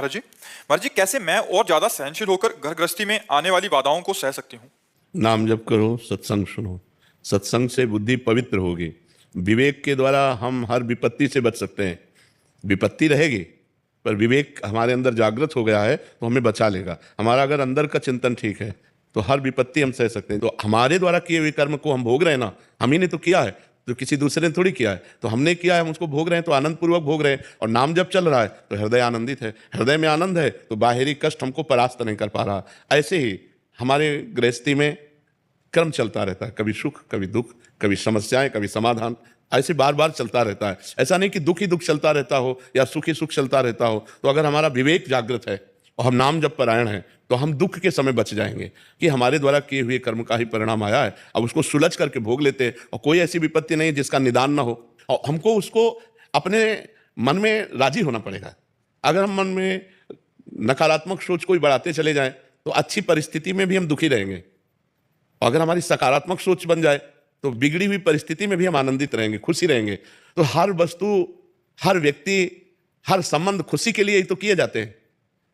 महाराज जी कैसे मैं और ज्यादा सहनशील होकर घर गृहस्थी में आने वाली बाधाओं को सह सकती हूँ। नाम जप करो, सत्संग सुनो। सत्संग से बुद्धि पवित्र होगी। विवेक के द्वारा हम हर विपत्ति से बच सकते हैं। विपत्ति रहेगी पर विवेक हमारे अंदर जागृत हो गया है तो हमें बचा लेगा। हमारा अगर अंदर का चिंतन ठीक है तो हर विपत्ति हम सह सकते हैं। तो हमारे द्वारा किए हुए कर्म को हम भोग रहे हैं ना, हम ही ने तो किया है, तो किसी दूसरे ने थोड़ी किया है। तो हमने किया है, हम उसको भोग रहे हैं, तो आनंद पूर्वक भोग रहे हैं। और नाम जब चल रहा है तो हृदय आनंदित है। हृदय में आनंद है तो बाहरी कष्ट हमको परास्त नहीं कर पा रहा। ऐसे ही हमारे गृहस्थी में कर्म चलता रहता है, कभी सुख, कभी दुख, कभी समस्याएं, कभी समाधान, ऐसे बार बार चलता रहता है। ऐसा नहीं कि दुख ही दुख चलता रहता हो या सुख ही सुख चलता रहता हो। तो अगर हमारा विवेक जागृत है और हम नाम जप परायण हैं तो हम दुख के समय बच जाएंगे कि हमारे द्वारा किए हुए कर्म का ही परिणाम आया है। अब उसको सुलझ करके भोग लेते हैं और कोई ऐसी विपत्ति नहीं जिसका निदान ना हो। और हमको उसको अपने मन में राजी होना पड़ेगा। अगर हम मन में नकारात्मक सोच कोई बढ़ाते चले जाएं तो अच्छी परिस्थिति में भी हम दुखी रहेंगे। अगर हमारी सकारात्मक सोच बन जाए तो बिगड़ी हुई परिस्थिति में भी हम आनंदित रहेंगे, खुशी रहेंगे। तो हर वस्तु, हर व्यक्ति, हर संबंध खुशी के लिए ही तो किए जाते हैं।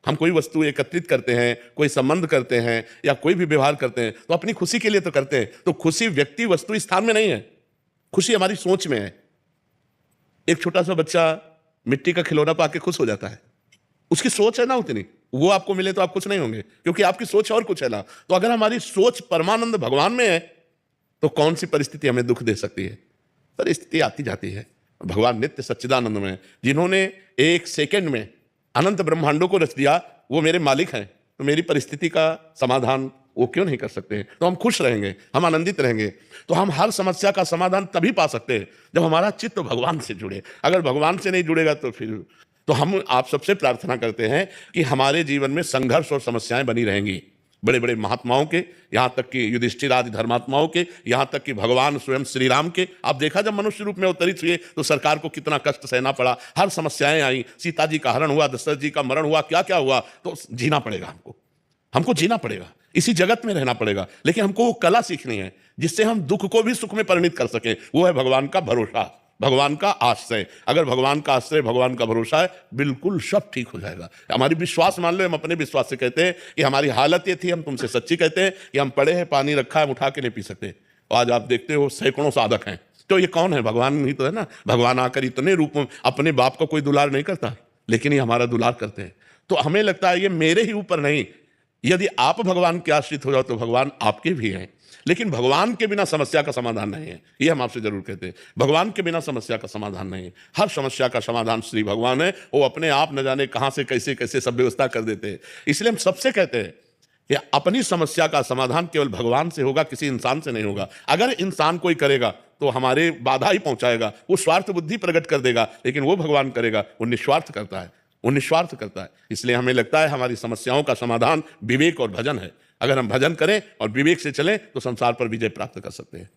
हम कोई वस्तु एकत्रित करते हैं, कोई संबंध करते हैं या कोई भी व्यवहार करते हैं तो अपनी खुशी के लिए तो करते हैं। तो खुशी व्यक्ति वस्तु स्थान में नहीं है, खुशी हमारी सोच में है। एक छोटा सा बच्चा मिट्टी का खिलौना पाके खुश हो जाता है, उसकी सोच है ना उतनी, वो आपको मिले तो आप खुश नहीं होंगे क्योंकि आपकी सोच और कुछ है ना। तो अगर हमारी सोच परमानंद भगवान में है तो कौन सी परिस्थिति हमें दुख दे सकती है। परिस्थिति आती जाती है। भगवान नित्य सच्चिदानंद में, जिन्होंने एक सेकंड में अनंत ब्रह्मांडों को रच दिया, वो मेरे मालिक हैं। तो मेरी परिस्थिति का समाधान वो क्यों नहीं कर सकते हैं। तो हम खुश रहेंगे, हम आनंदित रहेंगे। तो हम हर समस्या का समाधान तभी पा सकते हैं जब हमारा चित्त भगवान से जुड़े। अगर भगवान से नहीं जुड़ेगा तो फिर तो हम आप सबसे प्रार्थना करते हैं कि हमारे जीवन में संघर्ष और समस्याएं बनी रहेंगी। बड़े बड़े महात्माओं के, यहाँ तक कि युधिष्ठिर आदि धर्मात्माओं के, यहाँ तक कि भगवान स्वयं श्री राम के। आप देखा जब मनुष्य रूप में अवतरित हुए तो सरकार को कितना कष्ट सहना पड़ा, हर समस्याएं आई। सीता जी का हरण हुआ, दशरथ जी का मरण हुआ, क्या क्या हुआ। तो जीना पड़ेगा, हमको जीना पड़ेगा, इसी जगत में रहना पड़ेगा। लेकिन हमको वो कला सीखनी है जिससे हम दुख को भी सुख में परिणित कर सकें। वो है भगवान का भरोसा, भगवान का आश्रय। अगर भगवान का आश्रय, भगवान का भरोसा है, बिल्कुल सब ठीक हो जाएगा। हमारी विश्वास मान लो, हम अपने विश्वास से कहते हैं कि हमारी हालत ये थी, हम तुमसे सच्ची कहते हैं कि हम पड़े हैं, पानी रखा है, हम उठा के नहीं पी सकते। और आज आप देखते हो सैकड़ों साधक हैं। तो ये कौन है? भगवान ही तो है ना। भगवान आकर इतने रूप में, अपने बाप का कोई दुलार नहीं करता लेकिन ये हमारा दुलार करते हैं। तो हमें लगता है ये मेरे ही ऊपर नहीं, यदि आप भगवान के आश्रित हो जाओ तो भगवान आपके भी हैं। लेकिन भगवान के बिना समस्या का समाधान नहीं है, ये हम आपसे जरूर कहते हैं। भगवान के बिना समस्या का समाधान नहीं है। हर समस्या का समाधान श्री भगवान है। वो अपने आप न जाने कहां से कैसे कैसे सब व्यवस्था कर देते हैं। इसलिए हम सबसे कहते हैं कि अपनी समस्या का समाधान केवल भगवान से होगा, किसी इंसान से नहीं होगा। अगर इंसान कोई करेगा तो हमारे बाधा ही पहुंचाएगा, वो स्वार्थ बुद्धि प्रकट कर देगा। लेकिन वो भगवान करेगा, वो निस्वार्थ करता है, वो निस्वार्थ करता है। इसलिए हमें लगता है हमारी समस्याओं का समाधान विवेक और भजन है। अगर हम भजन करें और विवेक से चलें तो संसार पर विजय प्राप्त कर सकते हैं।